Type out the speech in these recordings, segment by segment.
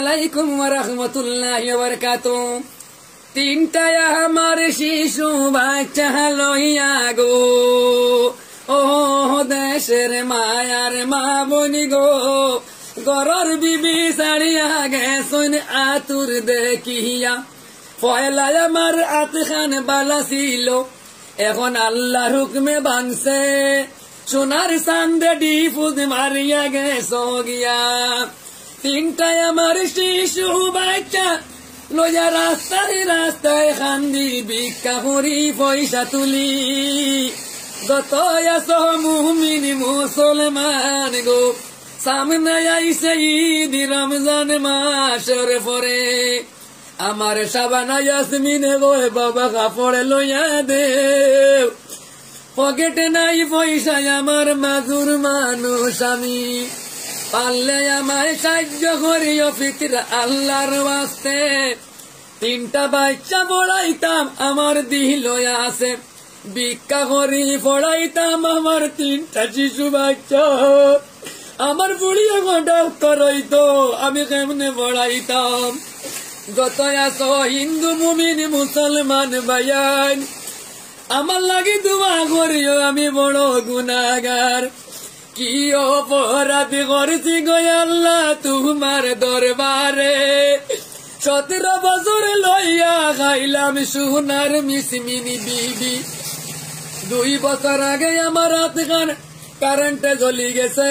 আলাইকুম ওয়া রাহমাতুল্লাহি ওয়া বারাকাতুহু। তিনটায় আমার শিশু বাচ্চা লইয়া গো, ও দেশের মায়ার মা বনি গো, গরর বিবি ছাড়িয়া গেছন আতুর দেখিয়া। পয়লায় আমার আতখান বালা ছিল, এখন আল্লাহর হুকমে বানছে, সোনার চান্দে ডিফুজ মারিয়া গেছ গিয়া। তিনটায় আমার শিশু বাচ্চা লইয়া রাস্তায় রাস্তায় খান্দি ভিক্ষা করি পয়সা তুলি। যত আছ মুমিন মুসলমান গো, সামনে আইছে ঈদ রমজান মাসের পরে, আমার শাবানা ইয়াসমিন গো বাবা কাপড় লইয়া দেও। পকেটে নাই পয়সা আমার মাজুর মানুষ আমি, পারলে আমায় সাহায্য করিও ফিকির আল্লাহর ওয়াস্তে। তিনটা বাচ্চা পড়াইতাম আমার দিল আছে, ভিক্ষা করি পড়াইতাম আমার তিনটা শিশু বাচ্চা। আমার বুড়ি এখন ডাক্তার হইতো, আমি কেমনে পড়াইতাম। যত আছো হিন্দু মুমিন মুসলমান ভাইয়ান, আমার লাগি দোয়া করিও, আমি বড় গুনাহগার। কি অপরাধ করছি গো আল্লাহ তোমার দরবারে, 17 বছর লইয়া খাইলাম সোনার মিসমিনি বিবি। 2 বছর আগে আমার হাতখান কারেন্টে জ্বলি গেছে,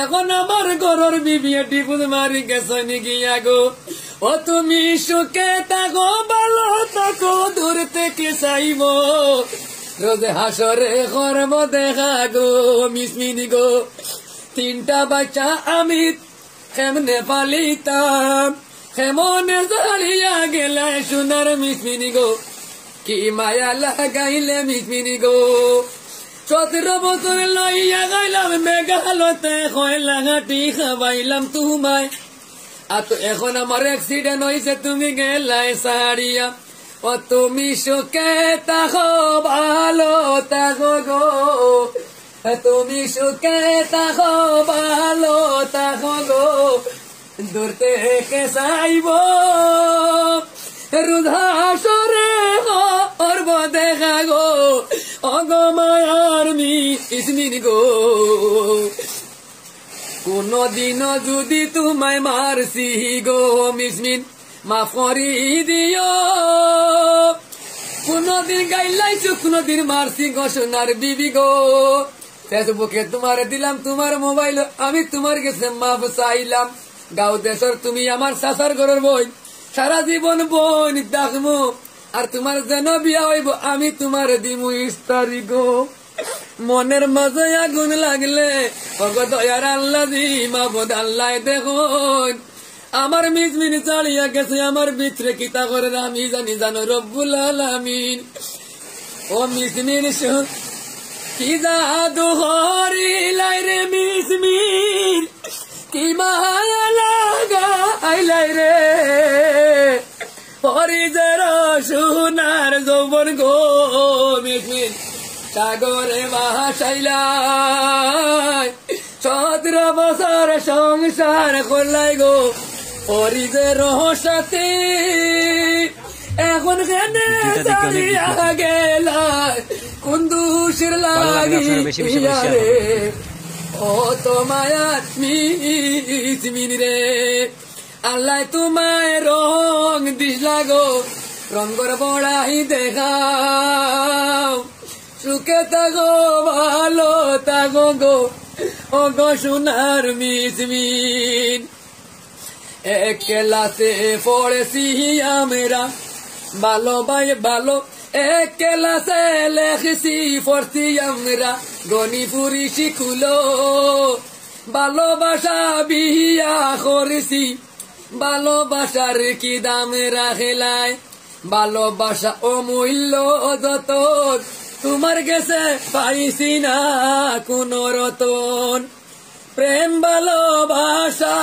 এখন আমার ঘরের বিবি টিপুদ মারি গেছে গিয়া গো। ও তুমি সুখে থাকো ভালো থাকো, দূর থেকে চাইব রোজ হাসরে করব দেখা গো মিসমিনি গো। তিনটা বাচ্চা আমি কেমনে পালিতাম, কেমনে জ্বালিয়া গেলে সোনার মিসমিনি গো, কি মায়া লাগাইলে মিসমিনি গো। 17 বছর লইয়া গাইলাম মেঘালতে, কয়লা ঘাটি খাবাইলাম তোমায়, আর তো এখন আমার অ্যাক্সিডেন্ট হয়েছে তুমি গেলাই সারিয়া। ও তুমি সুখে থাকো ভালো থাকো গো, তুমি সুখে থাকো ভালো থাকো গো, দূর থেকে চাইব রুধাসরে করব দেখা গো, অগো মায়ার মিসমিন গো। কোনদিন যদি তোমায় মারছি গো মিসমিন, মাফ করি দিও। কোনদিন গাইলাইছো কোনদিন মারছি গো সোনার বিবি গো, ফেসবুকে তোমার দিলাম তোমার মোবাইল, আমি তোমার কাছে মাফ চাইলাম। গাঁও দেশর তুমি আমার চাচার ঘরের বই, সারা জীবন বোন দেখমু, আর তোমার যেন বিয়া হইব আমি তোমার দিমু ইস্তারি গো। মনের মাঝে আগুন লাগলে ওগো দয়ার আল্লাহ দি মাবুদ আল্লাহ দেখুন, আমার মিসমিন চালিয়া গেছে আমার ভিতরে কিতা করে আমি জানি, জানো রব্বুল আলামিন। ও মিসমিন কি জাদু হরিলাই রে মিসমিন, কি মায়া লাগাইলাই রে, হরিজের সোনার যৌবন গো মিসমিন সাগরে ভাসাইলাই। 17 বছর সংসার করলাই গো হরিজের সাথে, এখন কেনে চালিয়া গেলা কোন দুষের লাগিয়া রে, ও তো মায়ার মিসমিন রে। আল্লাহ তোমায় রং দিলা গো, রঙর বড়াই দেখাও, সুখে থাকো ভালো থাকো গো, ও গো সোনার মিসমিন। এক ক্লাসে পড়েছি আমরা ভালো ভাই ভালো, এক ক্লাসে লেখছি পড়ছি আমরা গণিপুরি শিখুলো, ভালোবাসা বিয়া করেছি, ভালোবাসার কি দাম রাখেলাই, ভালোবাসা অমূল্য যত, তোমার গেছে পাইছি না কোন রতন, প্রেম ভালোবাসা